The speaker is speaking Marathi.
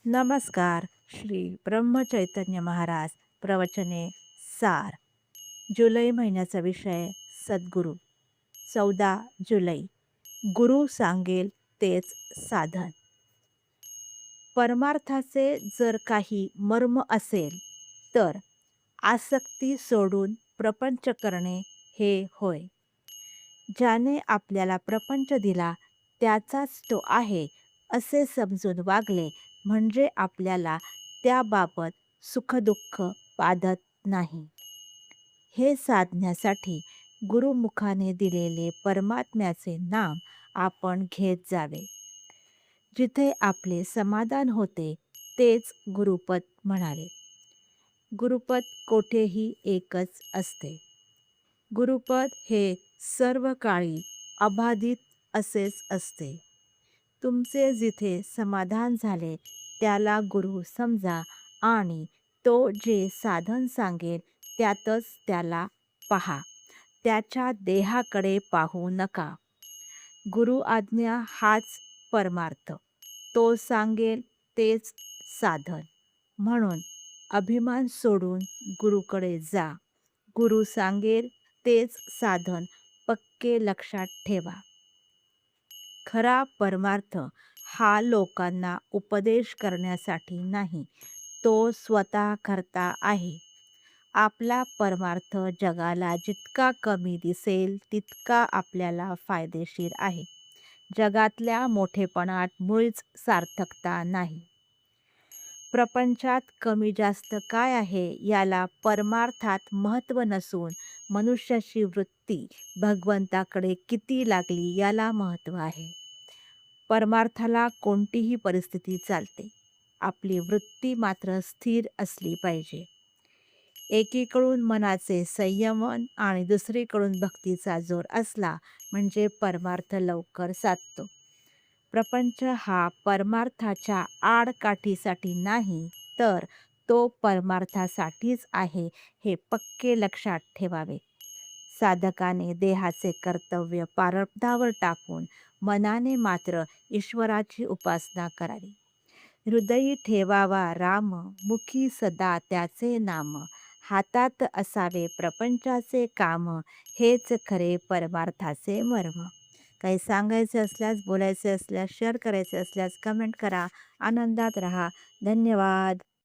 नमस्कार. श्री ब्रह्मचैतन्य महाराज प्रवचने सार. जुलै महिन्याचा विषय सद्गुरू. 14 जुलै. गुरु सांगेल तेच साधन. परमार्थाचे जर काही मर्म असेल तर आसक्ती सोडून प्रपंच करणे हे होय. ज्याने आपल्याला प्रपंच दिला त्याचाच तो आहे असे समजून वागले म्हणजे आपल्याला त्याबाबत सुखदुःख बाधत नाही. हे साधण्यासाठी गुरुमुखाने दिलेले परमात्म्याचे नाम आपण घेत जावे. जिथे आपले समाधान होते तेच गुरुपद म्हणाले. गुरुपद कोठेही एकच असते. गुरुपद हे सर्व काळी अबाधित असेच असते. तुमचे जिथे समाधान झाले त्याला गुरु समजा आणि तो जे साधन सांगेल त्यातच त्याला पहा. त्याच्या देहाकडे पाहू नका. गुरु आज्ञा हाच परमार्थ. तो सांगेल तेच साधन. म्हणून अभिमान सोडून गुरुकडे जा. गुरु सांगेल तेच साधन पक्के लक्षात ठेवा. खरा परमार्थ हा लोकांना उपदेश करण्यासाठी नाही, तो स्वतः करता आहे. आपला परमार्थ जगाला जितका कमी दिसेल तितका आपल्याला फायदेशीर आहे. जगातल्या मोठेपणात मुळीच सार्थकता नाही. प्रपंचात कमी जास्त काय आहे याला परमार्थात महत्त्व नसून मनुष्याची वृत्ती भगवंताकडे किती लागली याला महत्त्व आहे. परमार्थाला कोणतीही परिस्थिती चालते. आपली वृत्ती मात्र स्थिर असली पाहिजे. एकीकडून मनाचे संयमन आणि दुसरीकडून भक्तीचा जोर असला म्हणजे परमार्थ लवकर साधतो. प्रपंच हा परमार्थाच्या आडकाठीसाठी नाही तर तो परमार्थासाठीच आहे हे पक्के लक्षात ठेवावे. साधकाने देहाचे कर्तव्य प्रारब्धावर टाकून मनाने मात्र ईश्वराची उपासना करावी. हृदयी ठेवावा राम, मुखी सदा त्याचे नाम. हातात असावे प्रपंचाचे काम, हेच खरे परमार्थाचे मर्म. काही सांगायचे असल्यास, बोलायचे असल्यास, शेअर करायचे असल्यास कमेंट करा. आनंदात रहा. धन्यवाद.